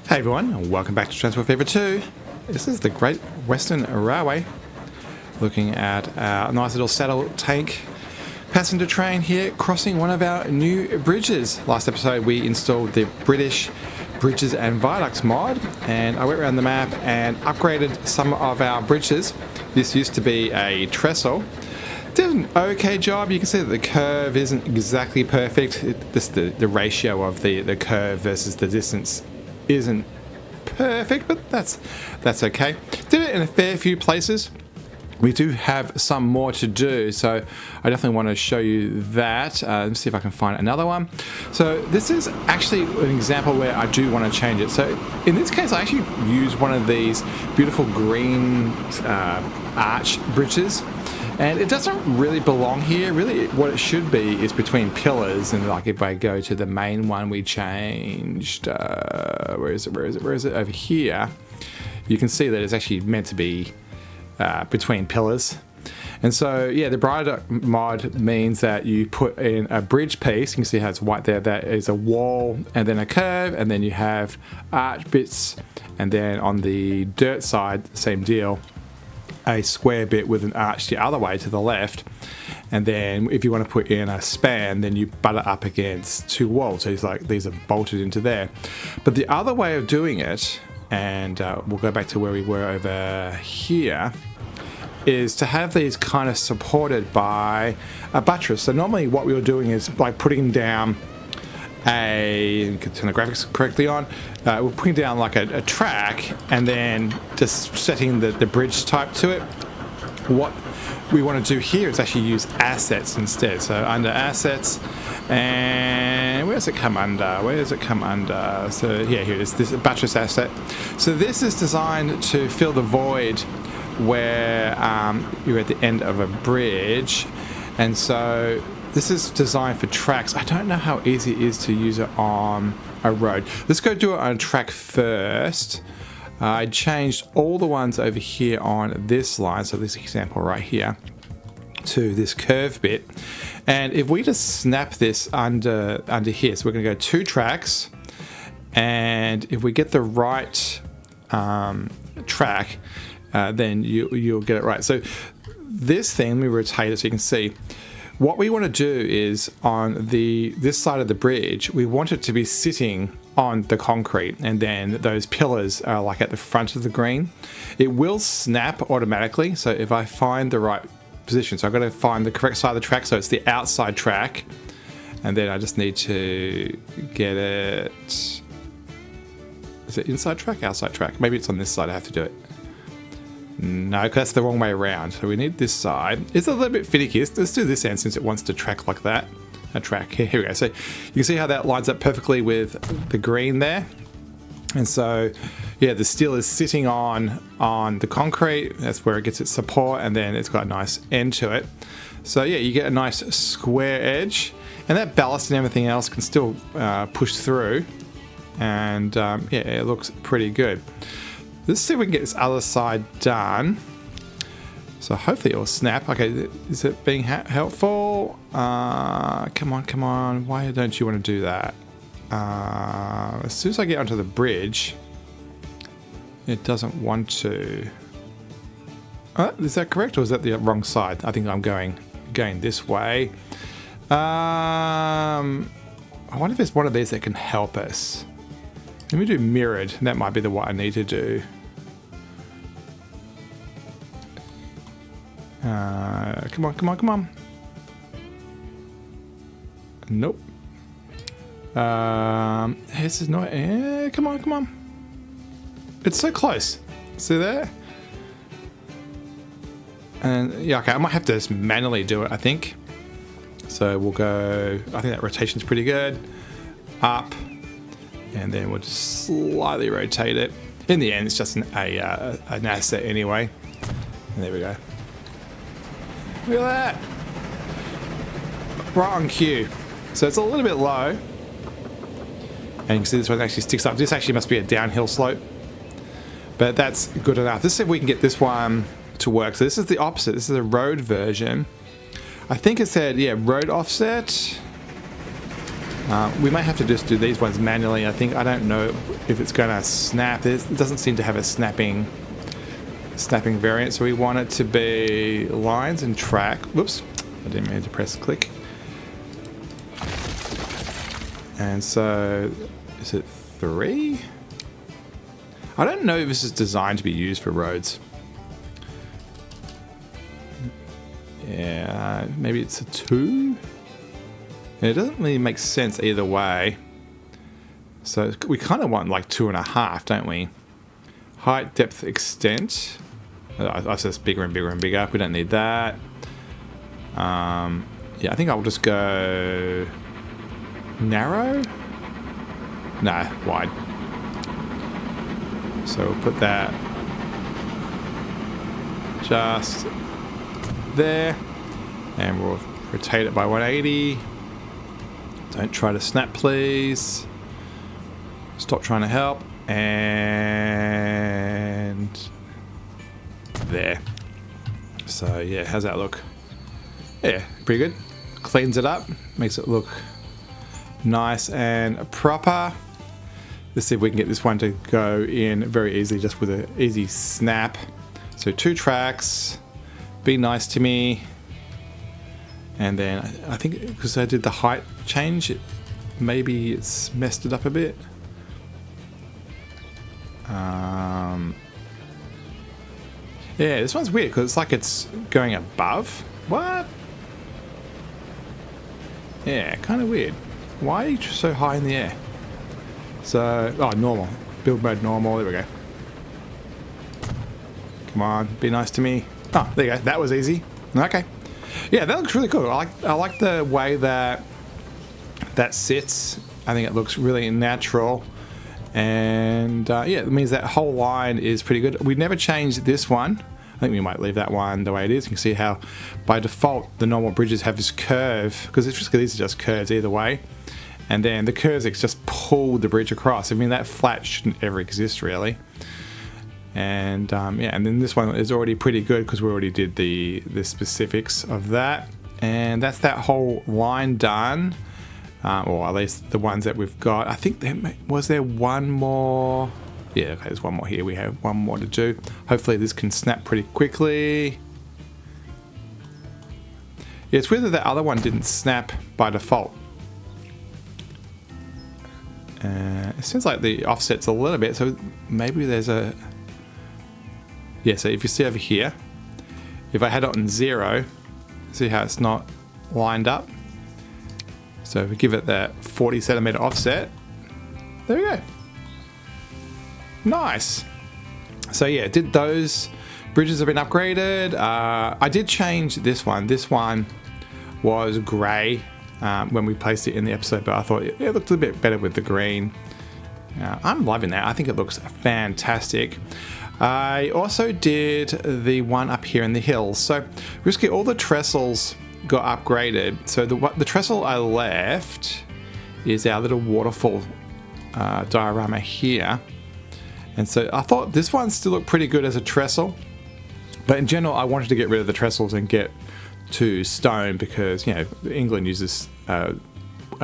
Hey everyone, and welcome back to Transportvania 2. This is the Great Western Railway. Looking at a nice little saddle tank passenger train here crossing one of our new bridges. Last episode we installed the British Bridges and Viaducts mod, and I went around the map and upgraded some of our bridges. This used to be a trestle. Did an okay job. You can see that the curve isn't exactly perfect. The ratio of the curve versus the distance isn't perfect, but that's okay. Did it in a fair few places. We do have some more to do, so I definitely want to show you that. Let's see if I can find another one. So this is actually an example where I do want to change it. So in this case, I actually use one of these beautiful green arch bridges. And it doesn't really belong here. Really, what it should be is between pillars. And like if I go to the main one we changed, where is it? Over here. You can see that it's actually meant to be between pillars. And so, yeah, the brighter mod means that you put in a bridge piece. You can see how it's white there. That is a wall and then a curve. And then you have arch bits. And then on the dirt side, same deal. A square bit with an arch the other way to the left, and then if you want to put in a span, then you butt it up against two walls. So it's like these are bolted into there. But the other way of doing it, and we'll go back to where we were over here, is to have these kind of supported by a buttress. So normally what we were doing is like putting down you can turn the graphics correctly on. We're putting down like a track and then just setting the bridge type to it. What we want to do here is actually use assets instead. So under assets, and where does it come under? So yeah, here it is, this buttress asset. So this is designed to fill the void where you're at the end of a bridge, and so this is designed for tracks. I don't know how easy it is to use it on a road. Let's go do it on a track first. I changed all the ones over here on this line, so this example right here, to this curve bit. And if we just snap this under here, so we're going to go two tracks, and if we get the right track, then you'll get it right. So this thing, let me rotate it so you can see. What we want to do is on this side of the bridge, we want it to be sitting on the concrete, and then those pillars are like at the front of the green. It will snap automatically, so if I find the right position, so I've got to find the correct side of the track, so it's the outside track, and then I just need to get it. Is it inside track, outside track? Maybe it's on this side I have to do it. No, because that's the wrong way around. So we need this side. It's a little bit finicky. Let's do this end since it wants to track like that. A track. Here we go. So you can see how that lines up perfectly with the green there. And so, yeah, the steel is sitting on the concrete. That's where it gets its support, and then it's got a nice end to it. So yeah, you get a nice square edge, and that ballast and everything else can still push through. And yeah, it looks pretty good. Let's see if we can get this other side done. So hopefully it will snap. Okay, is it being helpful? Come on. Why don't you want to do that? As soon as I get onto the bridge, it doesn't want to. Is that correct, or is that the wrong side? I think I'm going this way. I wonder if there's one of these that can help us. Let me do mirrored. That might be what I need to do. Come on. Nope. This is not. Come on. It's so close. See there? And yeah, okay. I might have to just manually do it, I think. So we'll go. I think that rotation's pretty good. Up, and then we'll just slightly rotate it. In the end, it's just an asset anyway. And there we go. Look at that. Right on cue. So it's a little bit low. And you can see this one actually sticks up. This actually must be a downhill slope. But that's good enough. Let's see if we can get this one to work. So this is the opposite. This is a road version. I think it said, yeah, road offset. We may have to just do these ones manually. I don't know if it's going to snap. It doesn't seem to have a snapping variant, so we want it to be lines and track. Whoops, I didn't mean to press click. And so, is it 3? I don't know if this is designed to be used for roads. Yeah, maybe it's a 2? And it doesn't really make sense either way. So we kind of want like 2.5, don't we? Height, depth, extent. I said it's bigger and bigger and bigger. We don't need that. Yeah, I think I'll just go narrow. No, wide. So we'll put that just there, and we'll rotate it by 180. Don't try to snap, please. Stop trying to help. And there. So yeah, how's that look? Yeah, pretty good. Cleans it up, makes it look nice and proper. Let's see if we can get this one to go in very easily, just with an easy snap. So 2 tracks. Be nice to me. And then I think because I did the height change, maybe it's messed it up a bit. Yeah, this one's weird because it's like it's going above. What? Yeah, kind of weird. Why are you so high in the air? So, oh, normal. Build mode normal. There we go. Come on, be nice to me. Oh, there you go. That was easy. Okay. Yeah, that looks really cool. I like the way that sits. I think it looks really natural. And yeah, it means that whole line is pretty good. We never changed this one. I think we might leave that one the way it is. You can see how by default the normal bridges have this curve, because these are just curves either way. And then the curves just pull the bridge across. I mean, that flat shouldn't ever exist really. And yeah, and then this one is already pretty good because we already did the specifics of that. And that's that whole line done. Or at least the ones that we've got. I think was there one more? Yeah, okay, there's one more here. We have one more to do. Hopefully this can snap pretty quickly. Yeah, it's weird that the other one didn't snap by default. It seems like the offset's a little bit, so maybe there's a... Yeah, so if you see over here, if I had it on 0, see how it's not lined up? So if we give it that 40 centimeter offset, there we go. Nice. So yeah, did those bridges have been upgraded? I did change this one. This one was grey when we placed it in the episode, but I thought it looked a bit better with the green. I'm loving that. I think it looks fantastic. I also did the one up here in the hills. So basically all the trestles got upgraded. So the trestle I left is our little waterfall diorama here. And so I thought this one still looked pretty good as a trestle. But in general, I wanted to get rid of the trestles and get to stone because, you know, England uses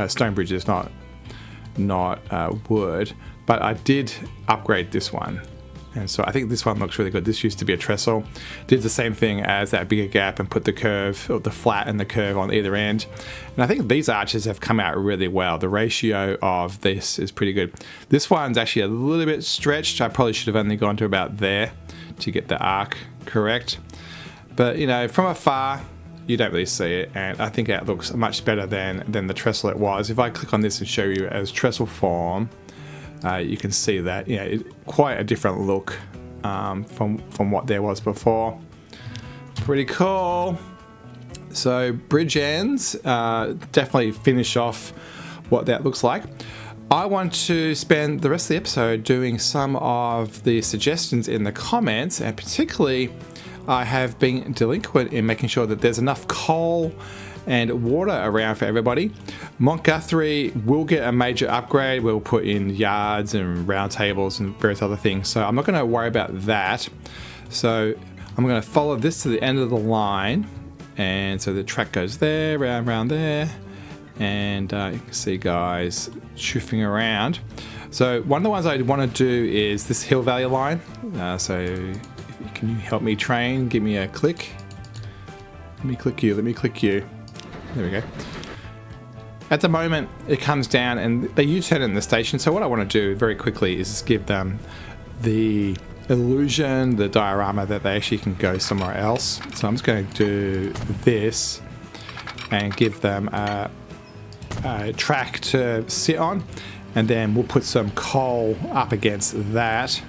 stone bridges, not wood. But I did upgrade this one. And so I think this one looks really good. This used to be a trestle. Did the same thing as that bigger gap and put the curve, or the flat and the curve on either end. And I think these arches have come out really well. The ratio of this is pretty good. This one's actually a little bit stretched. I probably should have only gone to about there to get the arc correct. But, you know, from afar, you don't really see it. And I think it looks much better than the trestle it was. If I click on this and show you as trestle form, you can see that, you know, quite a different look from what there was before. Pretty cool. So bridge ends definitely finish off what that looks like. I want to spend the rest of the episode doing some of the suggestions in the comments, and particularly I have been delinquent in making sure that there's enough coal and water around for everybody. Montguthrie will get a major upgrade. We'll put in yards and round tables and various other things. So I'm not going to worry about that. So I'm going to follow this to the end of the line. And so the track goes there, round there. And you can see guys shifting around. So one of the ones I want to do is this hill value line. So can you help me train? Give me a click. Let me click you. Let me click you. There we go. At the moment, it comes down and they U-turn in the station. So what I want to do very quickly is just give them the illusion, the diorama that they actually can go somewhere else. So I'm just going to do this and give them a track to sit on, and then we'll put some coal up against that.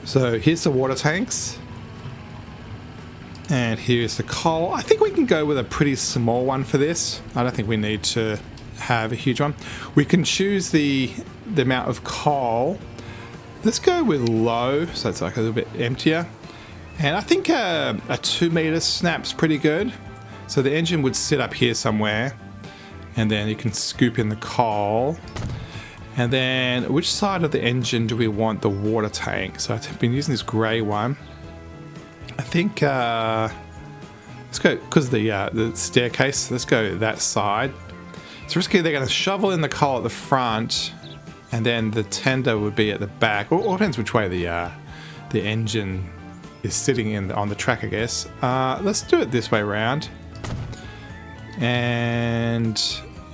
So here's the water tanks, and here's the coal. I think we can go with a pretty small one for this. I don't think we need to have a huge one. We can choose the amount of coal. Let's go with low, so it's like a little bit emptier. And I think a 2 meter snap's pretty good. So the engine would sit up here somewhere, and then you can scoop in the coal. And then which side of the engine do we want the water tank? So I've been using this grey one. I think let's go, because the staircase, let's go that side. So risky, they're going to shovel in the coal at the front, and then the tender would be at the back. All depends which way the engine is sitting on the track, I guess. Let's do it this way around. And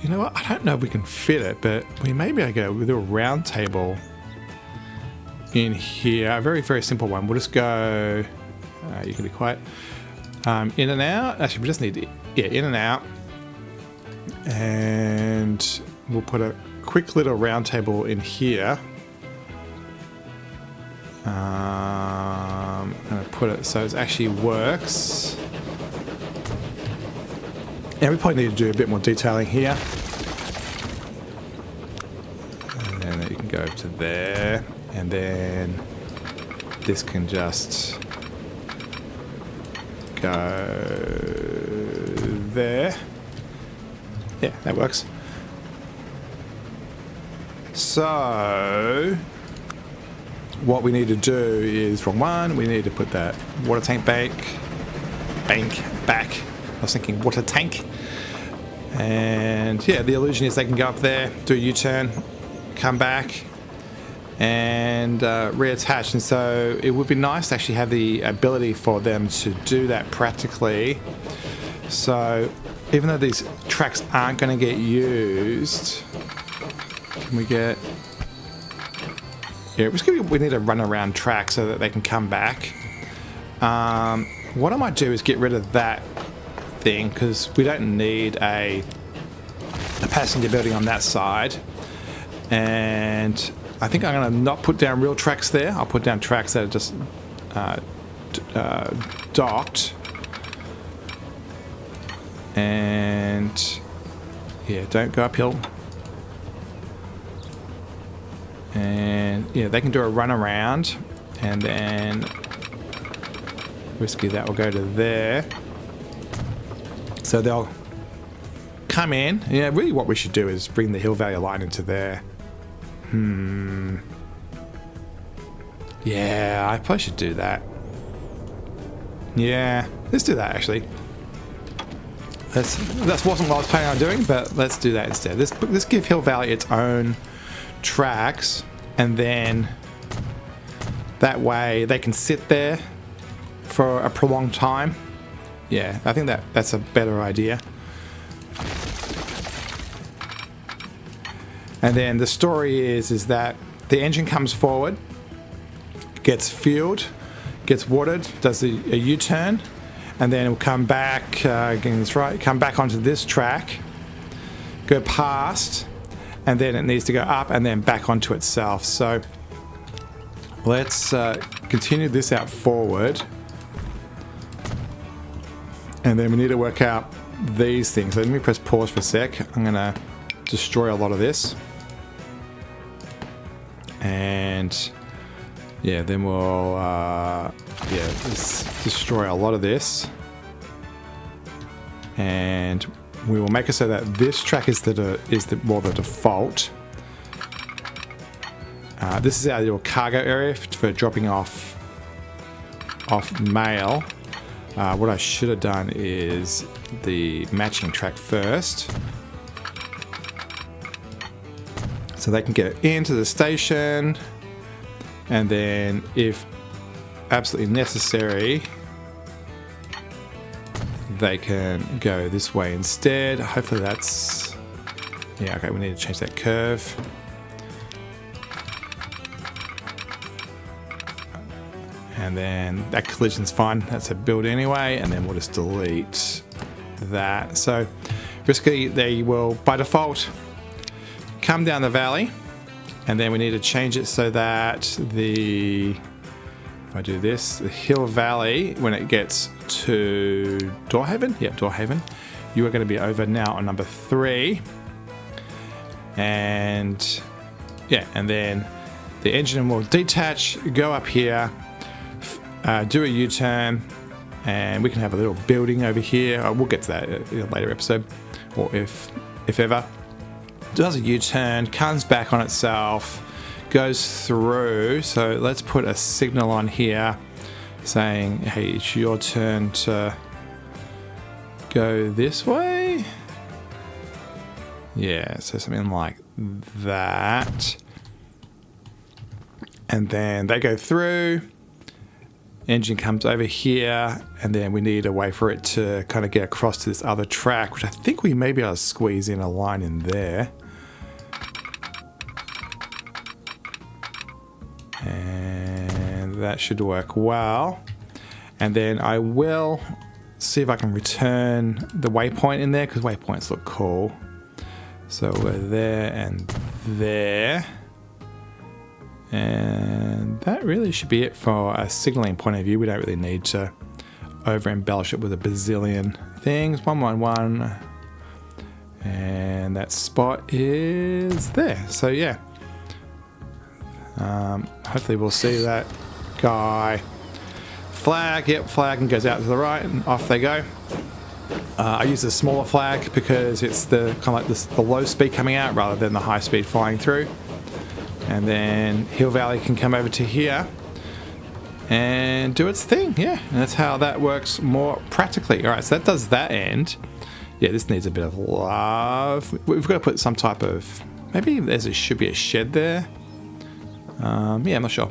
you know what? I don't know if we can fit it, but we may be able to go with a round table in here. A very, very simple one. We'll just go. You can be quiet. In and out. Actually, we just need in and out. And we'll put a quick little round table in here. I'm going to put it so it actually works. And we probably need to do a bit more detailing here. And then you can go to there. And then this can just go there. Yeah, that works. So what we need to do is, wrong one, we need to put that water tank bank back. I was thinking water tank. And yeah, the illusion is they can go up there, do a U-turn, come back, and reattach. And so it would be nice to actually have the ability for them to do that practically. So even though these tracks aren't going to get used, can we get... Yeah, we need a run-around track so that they can come back. What I might do is get rid of that thing, because we don't need a passenger building on that side. And I think I'm going to not put down real tracks there. I'll put down tracks that are just docked. And yeah, don't go uphill. And yeah, they can do a run around, and then risky that will go to there. So they'll come in. Yeah, really what we should do is bring the hill value line into there. Yeah, I probably should do that. Yeah, let's do that actually. That wasn't what I was planning on doing, but let's do that instead. Let's give Hill Valley its own tracks, and then that way they can sit there for a prolonged time. Yeah, I think that's a better idea. And then the story is that the engine comes forward, gets fueled, gets watered, does a U-turn, and then it'll come back, getting this right, come back onto this track, go past, and then it needs to go up and then back onto itself. So let's continue this out forward. And then we need to work out these things. So let me press pause for a sec. I'm going to destroy a lot of this. And yeah, then we'll let's destroy a lot of this. And we will make it so that this track is the default. This is our little cargo area for dropping off mail. What I should have done is the matching track first, so they can get into the station, and then if absolutely necessary they can go this way instead. Hopefully that's, yeah, okay, we need to change that curve. And then that collision's fine, that's a build anyway, and then we'll just delete that. So basically they will by default come down the valley, and then we need to change it so that the, if I do this, the hill valley, when it gets to Doorhaven, yeah, Doorhaven, you are going to be over now on number 3. And yeah, and then the engine will detach, go up here, do a U-turn, and we can have a little building over here. We'll get to that in a later episode, or if ever. Does a U-turn, comes back on itself, goes through. So let's put a signal on here saying, hey, it's your turn to go this way. Yeah, so something like that. And then they go through, engine comes over here, and then we need a way for it to kind of get across to this other track, which I think we may be able to squeeze in a line in there. And that should work well. And then I will see if I can return the waypoint in there, because waypoints look cool. So we're there and there. And that really should be it for a signaling point of view. We don't really need to over embellish it with a bazillion things. 111. And that spot is there. So yeah. Hopefully we'll see that guy flag. Yep, flag, and goes out to the right, and off they go. I use the smaller flag because it's the kind of like the low speed coming out rather than the high speed flying through. And then Hill Valley can come over to here and do its thing. Yeah, and that's how that works more practically. All right, so that does that end. Yeah, this needs a bit of love. We've got to put some type of, maybe should be a shed there. Yeah, I'm not sure.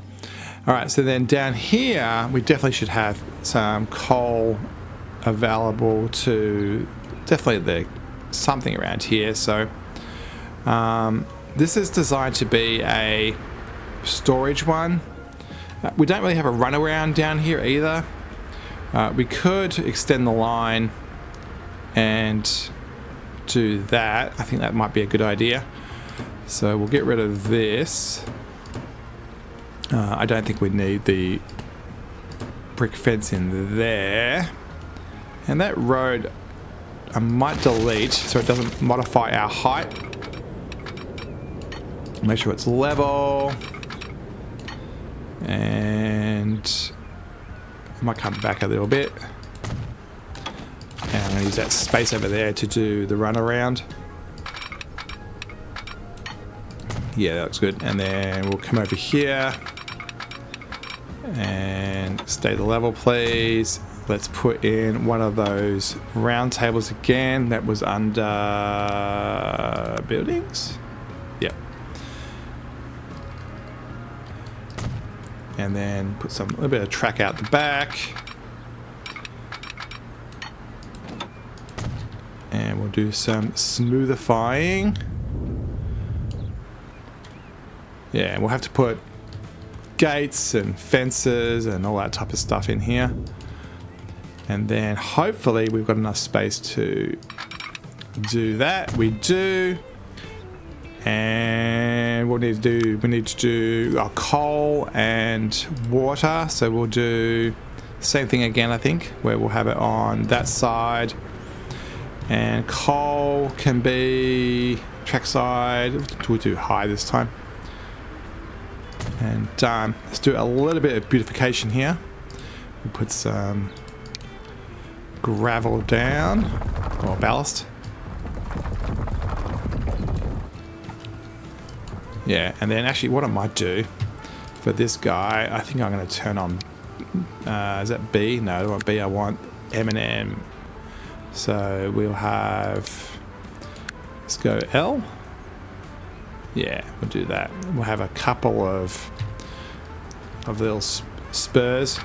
All right, so then down here, we definitely should have some coal available to definitely something around here. So this is designed to be a storage one. We don't really have a runaround down here either. We could extend the line and do that. I think that might be a good idea. So we'll get rid of this. I don't think we need the brick fence in there. And that road I might delete so it doesn't modify our height. Make sure it's level. And I might come back a little bit. And I'm going to use that space over there to do the runaround. Yeah, that looks good. And then we'll come over here and stay the level, please. Let's put in one of those round tables again. That was under buildings. Yep. And then put a little bit of track out the back. And we'll do some smoothifying. Yeah, we'll have to put gates and fences and all that type of stuff in here. And then hopefully we've got enough space to do that. We do. And what we need to do our coal and water. So we'll do the same thing again, I think, where we'll have it on that side. And coal can be trackside. We'll do high this time. And let's do a little bit of beautification here. We'll put some gravel down, or ballast. Yeah, and then actually what I might do for this guy, I think I'm going to turn on, is that B? No, I don't want B, I want M&M So we'll have, let's go L. Yeah, we'll do that. We'll have a couple of little spurs.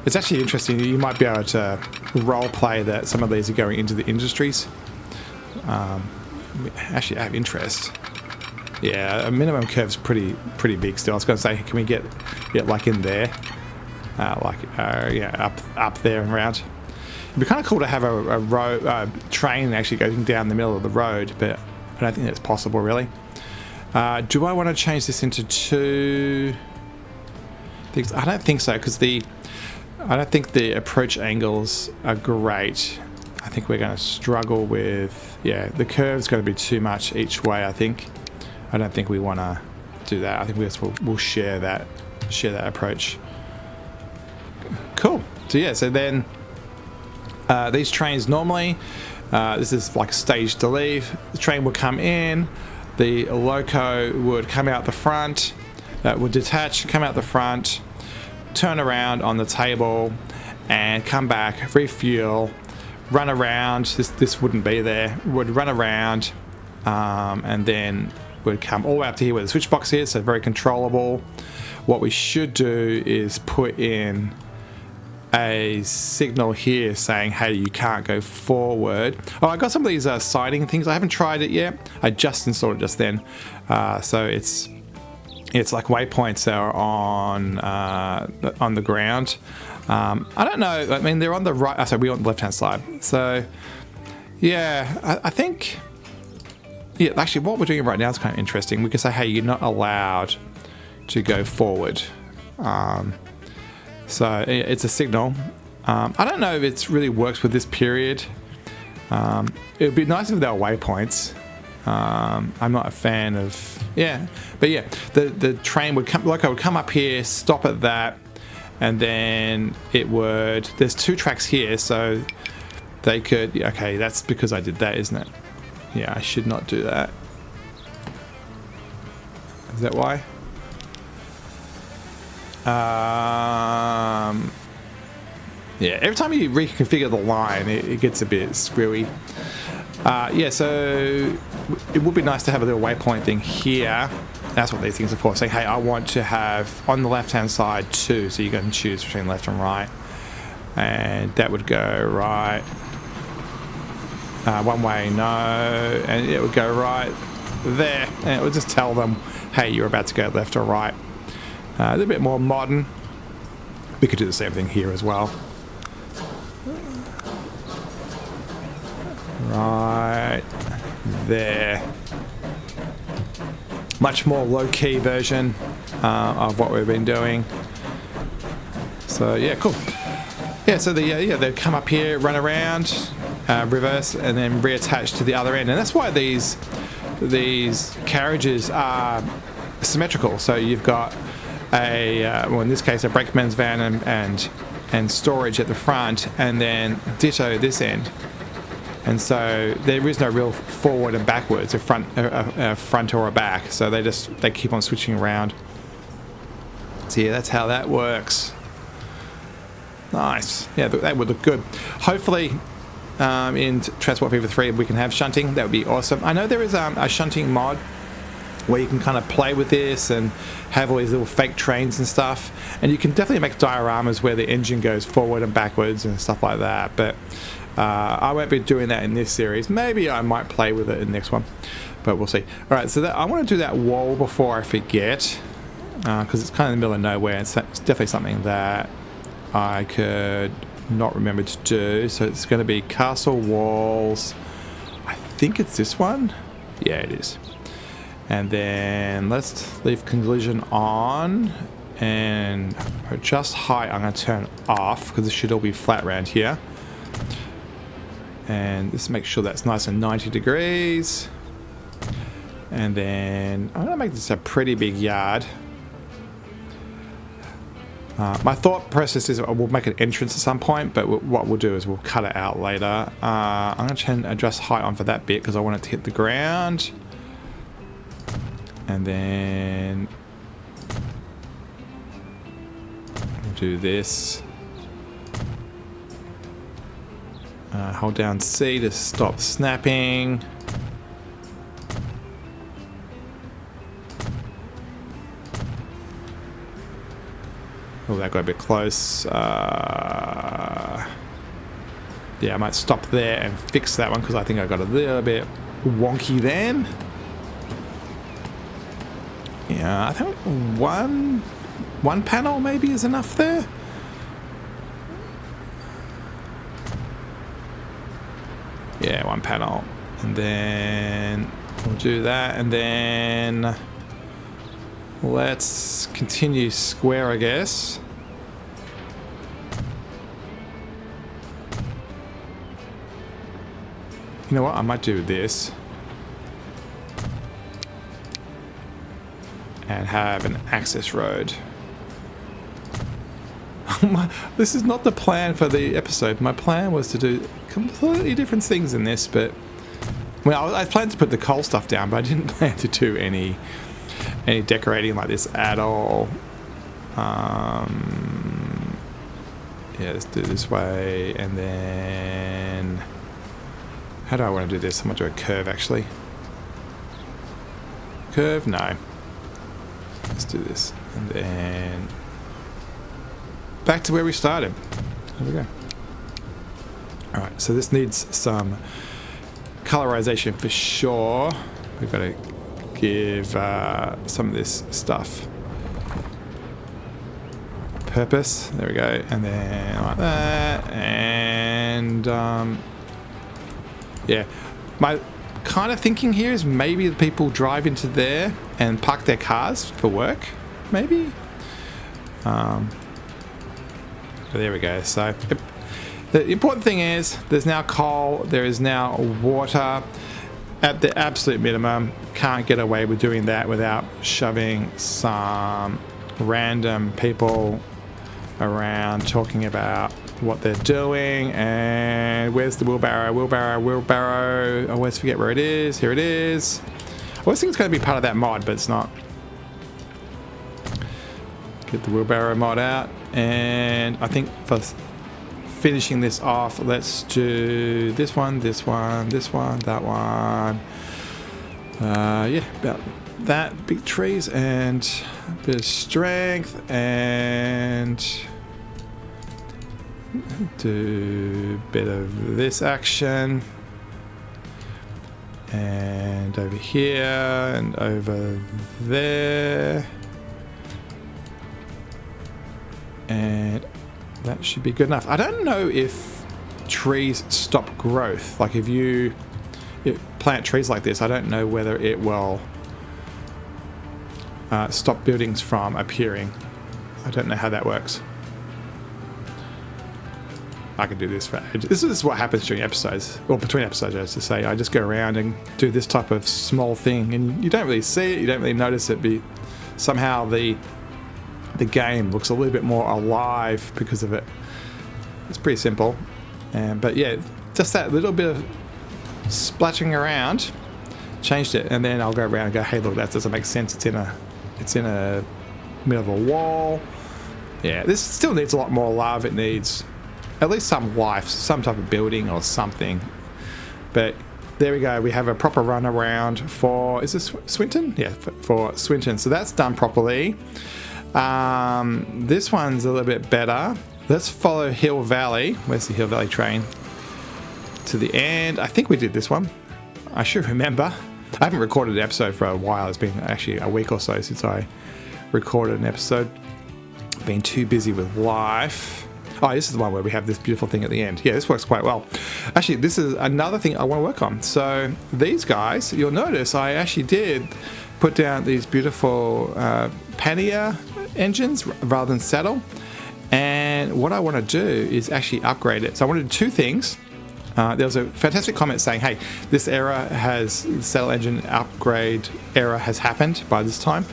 It's actually interesting. You might be able to role play that some of these are going into the industries. Actually, I have interest. Yeah, a minimum curve's pretty big still. I was going to say, can we get like in there, yeah, up there and around? It'd be kind of cool to have a road train actually going down the middle of the road, but I don't think that's possible really. Do I want to change this into 2 things? I don't think so, because I don't think the approach angles are great. I think we're going to struggle with, yeah, the curve's going to be too much each way. I think. I don't think we want to do that. I think we'll share that approach. Cool. So yeah, so then these trains normally, this is like a stage to leave. The train would come in, the loco would come out the front, would detach, come out the front, turn around on the table, and come back, refuel, run around. This wouldn't be there. Would run around, and then would come all the way up to here where the switch box is, so very controllable. What we should do is put in a signal here saying, hey, you can't go forward. Oh, I got some of these siding things. I haven't tried it yet. I just installed it just then. So it's like waypoints that are on the ground. I don't know. I mean, they're on the right. Sorry, we're on the left-hand side. So yeah, I think. Yeah, actually, what we're doing right now is kind of interesting. We can say, hey, you're not allowed to go forward. So it's a signal. I don't know if it really works with this period. It would be nice if there were waypoints. I'm not a fan of, yeah, but yeah, the train would come, loco would come up here, stop at that, and then it would, there's 2 tracks here, so they could, okay, that's because I did that, isn't it? Yeah, I should not do that. Is that why? Yeah, every time you reconfigure the line, it gets a bit screwy. Yeah, so it would be nice to have a little waypoint thing here. That's what these things are for. Saying, hey, I want to have on the left-hand side 2, so you can choose between left and right. And that would go right. One way, no, and it would go right there, and it would just tell them, hey, you're about to go left or right. A little bit more modern. We could do the same thing here as well. Right there. Much more low-key version of what we've been doing. So yeah, cool. Yeah, so they come up here, run around, reverse, and then reattach to the other end, and that's why these carriages are symmetrical. So you've got a well, in this case, a brakeman's van and storage at the front, and then ditto this end. And so there is no real forward and backwards, a front or a back. So they keep on switching around. So yeah, that's how that works. Nice. Yeah, that would look good. Hopefully, in Transport Fever 3 we can have shunting. That would be awesome. I know there is a shunting mod where you can kind of play with this and have all these little fake trains and stuff. And you can definitely make dioramas where the engine goes forward and backwards and stuff like that. But I won't be doing that in this series. Maybe I might play with it in the next one, but we'll see. All right, so I want to do that wall before I forget, because it's kind of in the middle of nowhere. It's definitely something that I could not remember to do. So it's going to be castle walls. I think it's this one. Yeah, it is. And then let's leave collision on and adjust height. I'm going to turn off because this should all be flat around here. And just make sure that's nice and 90 degrees. And then I'm going to make this a pretty big yard. My thought process is we'll make an entrance at some point, but what we'll do is we'll cut it out later. I'm going to adjust height on for that bit because I want it to hit the ground. And then do this. Hold down C to stop snapping. Oh, that got a bit close. Yeah, I might stop there and fix that one because I think I got a little bit wonky then. Yeah, I think one panel maybe is enough there. Yeah, one panel. And then we'll do that. And then let's continue square, I guess. You know what? I might do this. And have an access road. This is not the plan for the episode. My plan was to do completely different things in this, but well, I planned to put the coal stuff down, but I didn't plan to do any decorating like this at all. Yeah, let's do it this way, and then how do I want to do this? I'm gonna do a curve actually. Curve? No. Let's do this, and then back to where we started. There we go. Alright, so this needs some colorization for sure. We've got to give some of this stuff purpose. There we go. And then like that. And yeah. My kind of thinking here is maybe the people drive into there and park their cars for work. Maybe. But there we go. So the important thing is there's now coal, there is now water at the absolute minimum. Can't get away with doing that without shoving some random people around talking about what they're doing. And where's the wheelbarrow? Wheelbarrow. I always forget where it is. Here it is. I always think it's going to be part of that mod, but it's not. Get the wheelbarrow mod out. And I think for finishing this off, let's do this one, this one, this one, that one. Yeah, about that. Big trees and a bit of strength, and do a bit of this action. And over here and over there. And that should be good enough. I don't know if trees stop growth. Like if you plant trees like this, I don't know whether it will stop buildings from appearing. I don't know how that works. I can do this for ages. This is what happens during episodes, or between episodes, as to say. I just go around and do this type of small thing, and you don't really see it, you don't really notice it, but somehow the game looks a little bit more alive because of it. It's pretty simple, but yeah, just that little bit of splashing around changed it. And then I'll go around and go, hey, look, that doesn't make sense. It's in a middle of a wall. Yeah, this still needs a lot more love. It needs at least some life, some type of building or something. But there we go. We have a proper run around for, is this Swinton? Yeah, for Swinton. So that's done properly. This one's a little bit better. Let's follow Hill Valley. Where's the Hill Valley train? To the end. I think we did this one. I should remember. I haven't recorded an episode for a while. It's been actually a week or so since I recorded an episode. Been too busy with life. Oh, this is the one where we have this beautiful thing at the end. Yeah, this works quite well. Actually, this is another thing I want to work on. So these guys, you'll notice I actually did put down these beautiful pannier engines rather than saddle. And what I want to do is actually upgrade it. So I want to do two things. There was a fantastic comment saying, hey, this saddle engine upgrade error has happened by this time.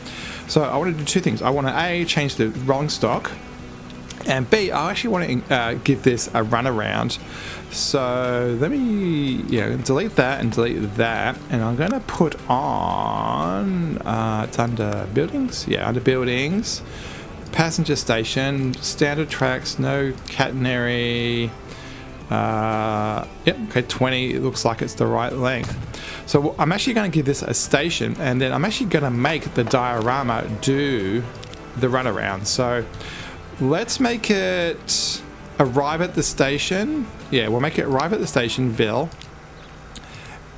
So I want to do two things. I want to A, change the rolling stock, and B, I actually want to give this a run around. So let me delete that and delete that, and I'm going to put on, it's under buildings, yeah, under buildings, passenger station, standard tracks, no catenary. Yep, okay, 20 looks like it's the right length. So I'm actually going to give this a station, and then I'm actually going to make the diorama do the runaround. So let's make it arrive at the station. Yeah, we'll make it arrive at the station, Ville.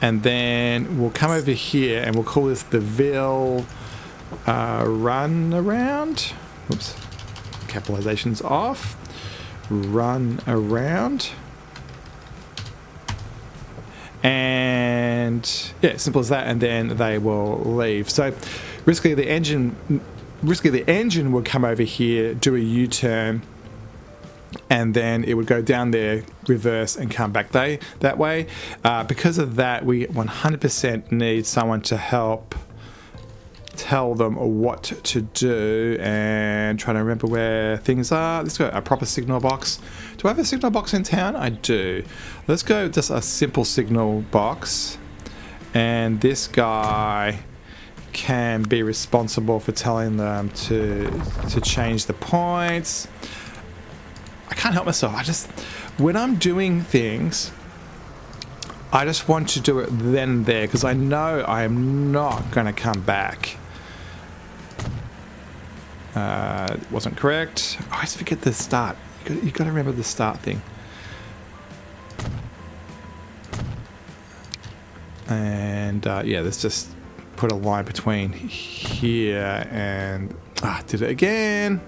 And then we'll come over here and we'll call this the Ville run around. Oops, capitalization's off. Run around. And yeah, simple as that. And then they will leave. So basically the engine would come over here, do a U-turn, and then it would go down there, reverse, and come back that way. Because of that, we 100% need someone to help tell them what to do, and trying to remember where things are. Let's go a proper signal box. Do I have a signal box in town? I do. Let's go just a simple signal box, and this guy can be responsible for telling them to change the points. I can't help myself. When I'm doing things, I just want to do it then and there, because I know I am not going to come back. Wasn't correct. I always forget the start. You got to remember the start thing. And yeah, let's just put a line between here and did it again.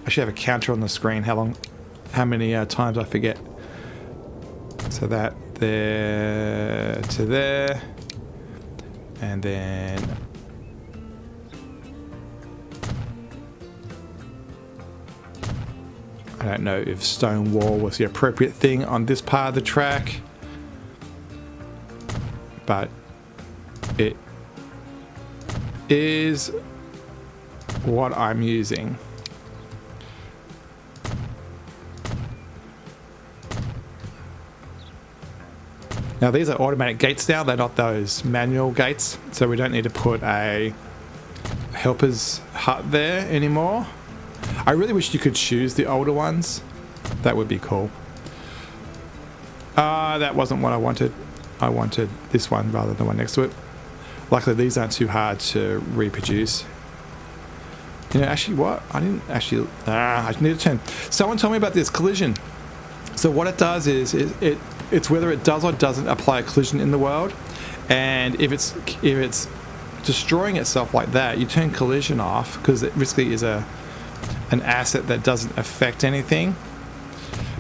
I should have a counter on the screen. How many times I forget. So that there to there, and then I don't know if stone wall was the appropriate thing on this part of the track, but it is what I'm using. Now these are automatic gates now, they're not those manual gates, so we don't need to put a helper's hut there anymore. I really wish you could choose the older ones. That would be cool. That wasn't what I wanted. I wanted this one rather than the one next to it. Luckily these aren't too hard to reproduce. You know, actually what? I didn't actually... I need to turn. Someone told me about this collision. So what it does is it's whether it does or doesn't apply a collision in the world, and if it's destroying itself like that, you turn collision off, because it basically is an asset that doesn't affect anything,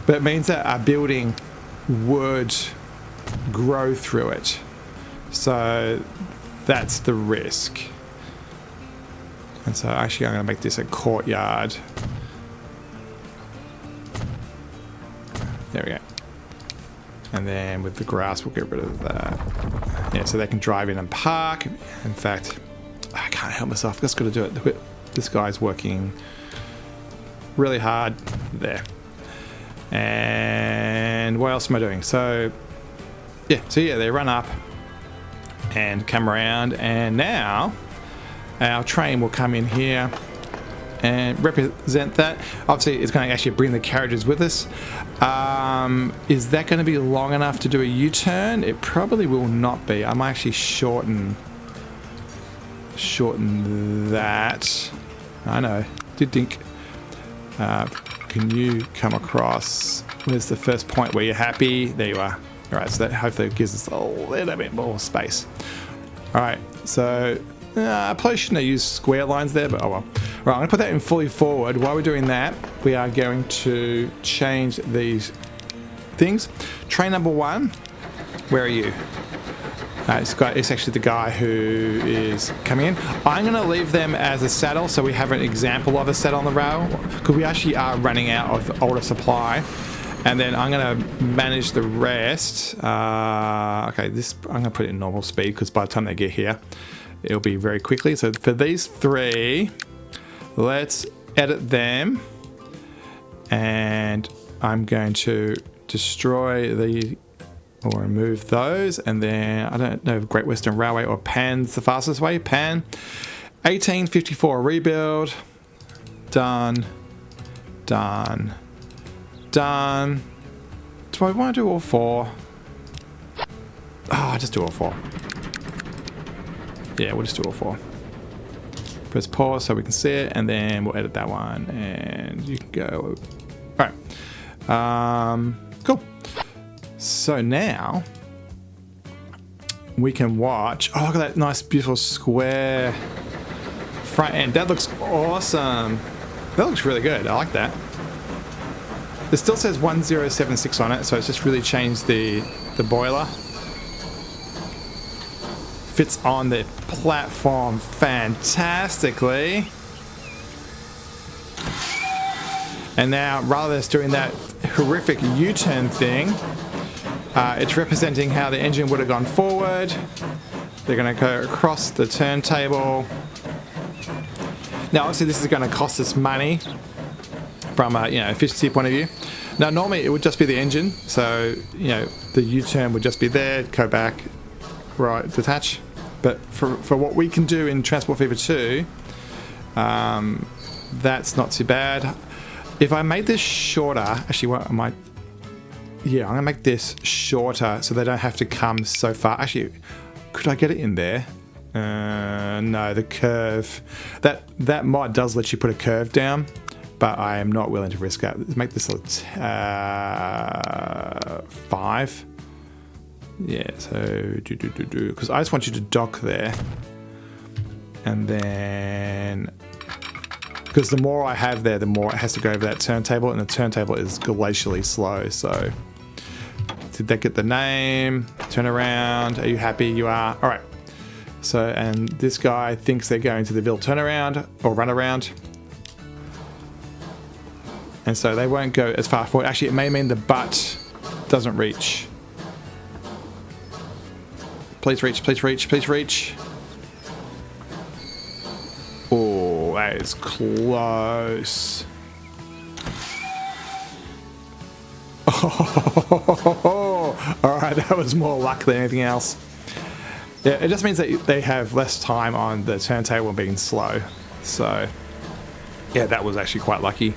but it means that our building would grow through it. So that's the risk. And so actually I'm going to make this a courtyard. There we go. And then with the grass, we'll get rid of that. Yeah, so they can drive in and park. In fact, I can't help myself. I've just got to do it. This guy's working really hard there. And what else am I doing? So yeah, they run up and come around. And now our train will come in here and represent that. Obviously, it's going to actually bring the carriages with us. Is that going to be long enough to do a U-turn? It probably will not be. I might actually shorten that. I know. Did think. Can you come across? Where's the first point where you're happy? There you are. All right. So that hopefully gives us a little bit more space. All right. So I probably shouldn't have used square lines there, but oh well. Right, I'm going to put that in fully forward. While we're doing that, we are going to change these things. Train number 1, where are you? It's actually the guy who is coming in. I'm going to leave them as a saddle, so we have an example of a saddle on the rail, because we actually are running out of older supply. And then I'm going to manage the rest. Okay, I'm going to put it in normal speed, because by the time they get here, it'll be very quickly. So for these 3... let's edit them, and I'm going to destroy or remove those, and then I don't know if Great Western Railway or Pan's the fastest way. Pan. 1854 rebuild. Done. Done. Done. Do I want to do all 4? Oh, just do all 4. Yeah, we'll just do all 4. Press pause so we can see it, and then we'll edit that one, and you can go. All right. Cool. So now we can watch. Oh, look at that nice, beautiful square front end. That looks awesome. That looks really good. I like that. It still says 1076 on it, so it's just really changed the boiler. Fits on the platform fantastically. And now, rather than doing that horrific U-turn thing, it's representing how the engine would have gone forward. They're going to go across the turntable. Now, obviously, this is going to cost us money from a efficiency point of view. Now, normally it would just be the engine, so the U-turn would just be there, go back, right, detach. But for what we can do in Transport Fever 2, that's not too bad. If I made this shorter, actually, what I might, I'm gonna make this shorter so they don't have to come so far. Actually, could I get it in there? No, the curve. That mod does let you put a curve down, but I am not willing to risk that. Let's make this 5. Yeah, so because I just want you to dock there, and then because the more I have there, the more it has to go over that turntable, and the turntable is glacially slow. So did that get the name? Turn around. Are you happy? You are. All right. So, and this guy thinks they're going to the Ville turnaround or runaround, and so they won't go as far forward. Actually, it may mean the butt doesn't reach. Please reach, please reach, please reach. Oh, that is close. Oh, all right, that was more luck than anything else. Yeah, it just means that they have less time on the turntable being slow. So, yeah, that was actually quite lucky.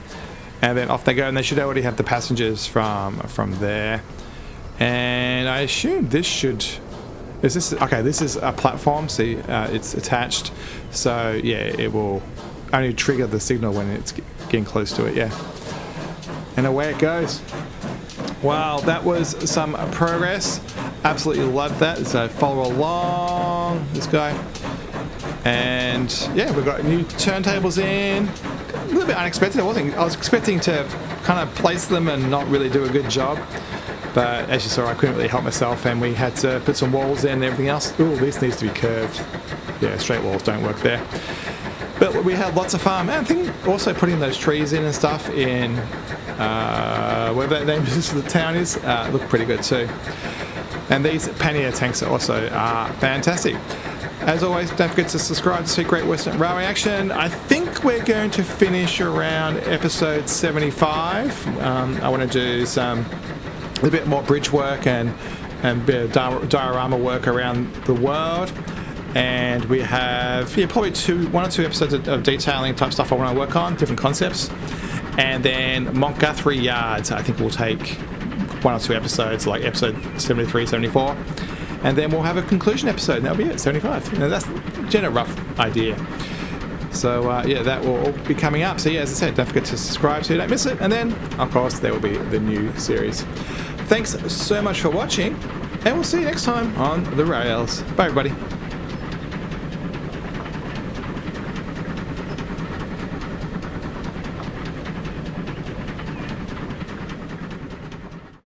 And then off they go, and they should already have the passengers from there. And I assume this should... Is this okay? This is a platform. See, it's attached, so yeah, it will only trigger the signal when it's getting close to it. Yeah, and away it goes. Wow, that was some progress. Absolutely loved that. So follow along, this guy, and yeah, we've got new turntables in. A little bit unexpected. I was expecting to kind of place them and not really do a good job. But as you saw, I couldn't really help myself, and we had to put some walls in and everything else. Ooh, this needs to be curved. Yeah, straight walls don't work there. But we had lots of fun. And I think also putting those trees in and stuff in whatever that name is the town is, looked pretty good too. And these pannier tanks also are fantastic. As always, don't forget to subscribe to see Great Western Railway action. I think we're going to finish around episode 75. I want to do a bit more bridge work and a bit of diorama work around the world, and we have probably 1 or 2 episodes of detailing type stuff I want to work on, different concepts, and then Montguthrie Yards I think we'll take 1 or 2 episodes, like episode 73, 74, and then we'll have a conclusion episode, and that'll be it, 75. Now that's a rough idea. So that will all be coming up. So yeah, as I said, don't forget to subscribe so you don't miss it, and then of course there will be the new series. Thanks so much for watching, and we'll see you next time on The Rails. Bye everybody.